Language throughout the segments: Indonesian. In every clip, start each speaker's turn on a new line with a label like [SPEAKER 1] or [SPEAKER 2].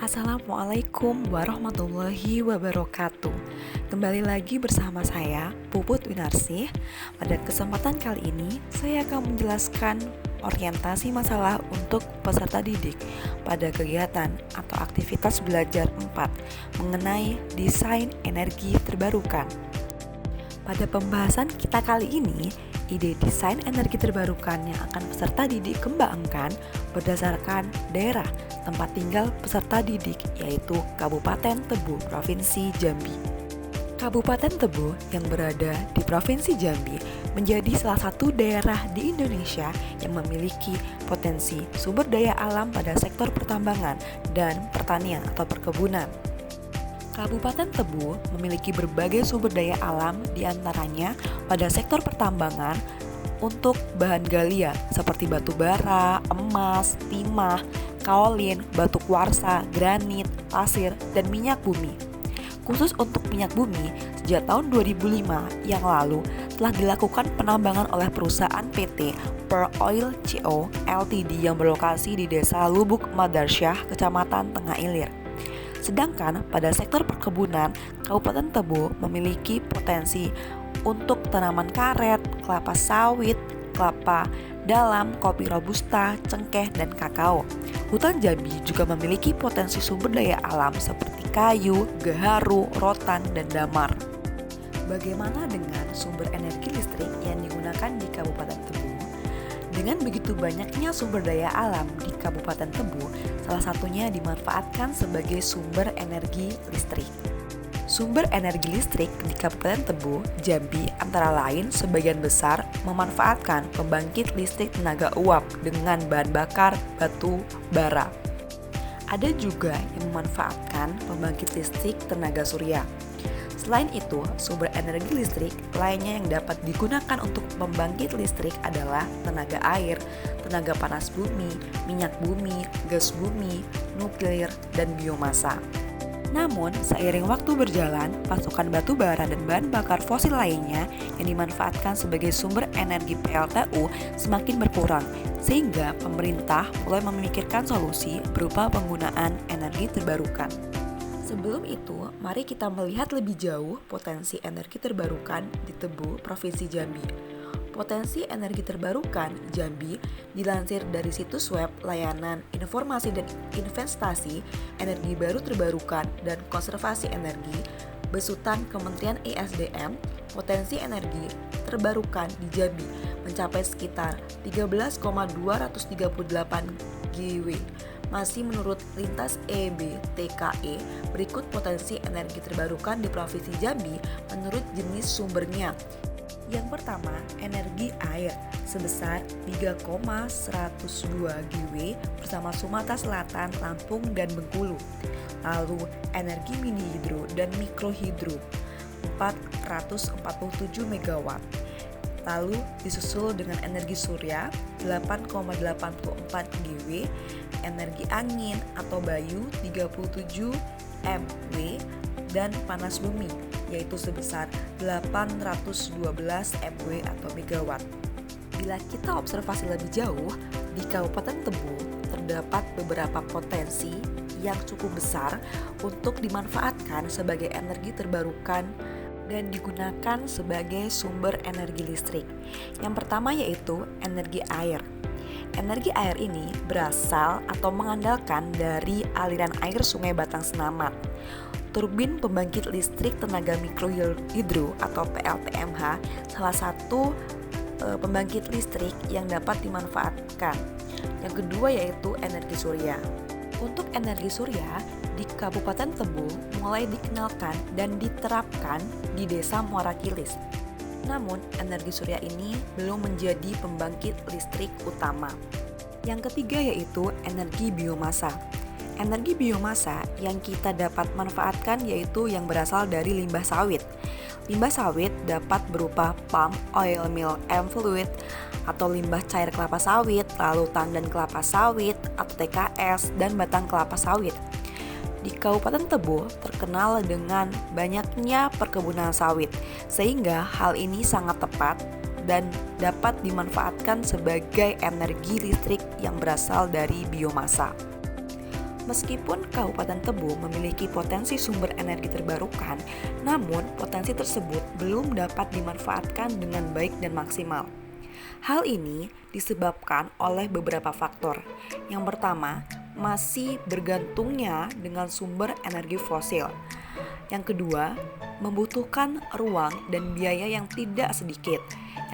[SPEAKER 1] Assalamualaikum warahmatullahi wabarakatuh. Kembali lagi bersama saya, Puput Winarsih. Pada kesempatan kali ini, saya akan menjelaskan orientasi masalah untuk peserta didik pada kegiatan atau aktivitas belajar 4 mengenai desain energi terbarukan. Pada pembahasan kita kali ini, ide desain energi terbarukan yang akan peserta didik kembangkan berdasarkan daerah tempat tinggal peserta didik, yaitu Kabupaten Tebo, Provinsi Jambi. Kabupaten Tebo yang berada di Provinsi Jambi menjadi salah satu daerah di Indonesia yang memiliki potensi sumber daya alam pada sektor pertambangan dan pertanian atau perkebunan. Kabupaten Tebo memiliki berbagai sumber daya alam, diantaranya pada sektor pertambangan untuk bahan galian seperti batu bara, emas, timah, kaolin, batu kuarsa, granit, pasir, dan minyak bumi. Khusus untuk minyak bumi, sejak tahun 2005 yang lalu telah dilakukan penambangan oleh perusahaan PT Pearl Oil Co. Ltd yang berlokasi di Desa Lubuk Madarsyah, Kecamatan Tengah Ilir. Sedangkan pada sektor perkebunan, Kabupaten Tebo memiliki potensi untuk tanaman karet, kelapa sawit, kelapa dalam, kopi robusta, cengkeh, dan kakao. Hutan Jambi juga memiliki potensi sumber daya alam seperti kayu, gaharu, rotan, dan damar. Bagaimana dengan sumber energi listrik yang digunakan di Kabupaten Tebo? Dengan begitu banyaknya sumber daya alam di Kabupaten Tebo, salah satunya dimanfaatkan sebagai sumber energi listrik. Sumber energi listrik di Kabupaten Tebo, Jambi antara lain sebagian besar memanfaatkan pembangkit listrik tenaga uap dengan bahan bakar batu bara. Ada juga yang memanfaatkan pembangkit listrik tenaga surya. Selain itu, sumber energi listrik lainnya yang dapat digunakan untuk pembangkit listrik adalah tenaga air, tenaga panas bumi, minyak bumi, gas bumi, nuklir, dan biomasa. Namun, seiring waktu berjalan, pasokan batu bara dan bahan bakar fosil lainnya yang dimanfaatkan sebagai sumber energi PLTU semakin berkurang, sehingga pemerintah mulai memikirkan solusi berupa penggunaan energi terbarukan. Sebelum itu, mari kita melihat lebih jauh potensi energi terbarukan di Tebo, Provinsi Jambi. Potensi energi terbarukan Jambi dilansir dari situs web layanan informasi dan investasi energi baru terbarukan dan konservasi energi besutan Kementerian ESDM. Potensi energi terbarukan di Jambi mencapai sekitar 13,238 GW. Masih menurut Lintas EBTKE, berikut potensi energi terbarukan di Provinsi Jambi menurut jenis sumbernya. Yang pertama, energi air sebesar 3,102 GW bersama Sumatera Selatan, Lampung, dan Bengkulu. Lalu, energi mini hidro dan mikrohidro 447 MW. Lalu disusul dengan energi surya 8,84 GW, energi angin atau bayu 37 MW, dan panas bumi yaitu sebesar 812 MW atau megawatt. Bila kita observasi lebih jauh, di Kabupaten Tebo terdapat beberapa potensi yang cukup besar untuk dimanfaatkan sebagai energi terbarukan dan digunakan sebagai sumber energi listrik. Yang pertama yaitu energi air. Energi air ini berasal atau mengandalkan dari aliran air Sungai Batang Senaman. Turbin pembangkit listrik tenaga mikrohidro atau PLTMH salah satu pembangkit listrik yang dapat dimanfaatkan. Yang kedua yaitu energi surya. Untuk energi surya di Kabupaten Tebo mulai dikenalkan dan diterapkan di Desa Muara Kilis. Namun, energi surya ini belum menjadi pembangkit listrik utama. Yang ketiga yaitu energi biomasa. Energi biomasa yang kita dapat manfaatkan yaitu yang berasal dari limbah sawit. Limbah sawit dapat berupa palm oil meal effluent atau limbah cair kelapa sawit, lalu tandan kelapa sawit atau TKS, dan batang kelapa sawit. Di Kabupaten Tebo terkenal dengan banyaknya perkebunan sawit, sehingga hal ini sangat tepat dan dapat dimanfaatkan sebagai energi listrik yang berasal dari biomasa. Meskipun Kabupaten Tebo memiliki potensi sumber energi terbarukan, namun potensi tersebut belum dapat dimanfaatkan dengan baik dan maksimal. Hal ini disebabkan oleh beberapa faktor. Yang pertama, masih bergantungnya dengan sumber energi fosil. Yang kedua, membutuhkan ruang dan biaya yang tidak sedikit.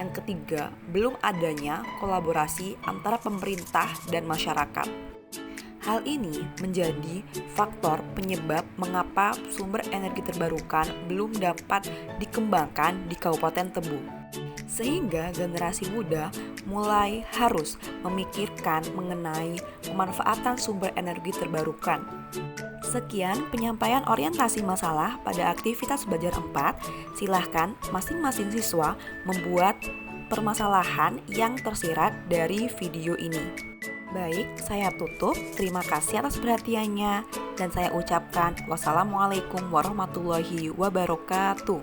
[SPEAKER 1] Yang ketiga, belum adanya kolaborasi antara pemerintah dan masyarakat. Hal ini menjadi faktor penyebab mengapa sumber energi terbarukan belum dapat dikembangkan di Kabupaten Tebo. Sehingga generasi muda mulai harus memikirkan mengenai pemanfaatan sumber energi terbarukan. Sekian penyampaian orientasi masalah pada aktivitas belajar 4. Silahkan masing-masing siswa membuat permasalahan yang tersirat dari video ini. Baik, saya tutup. Terima kasih atas perhatiannya dan saya ucapkan wassalamualaikum warahmatullahi wabarakatuh.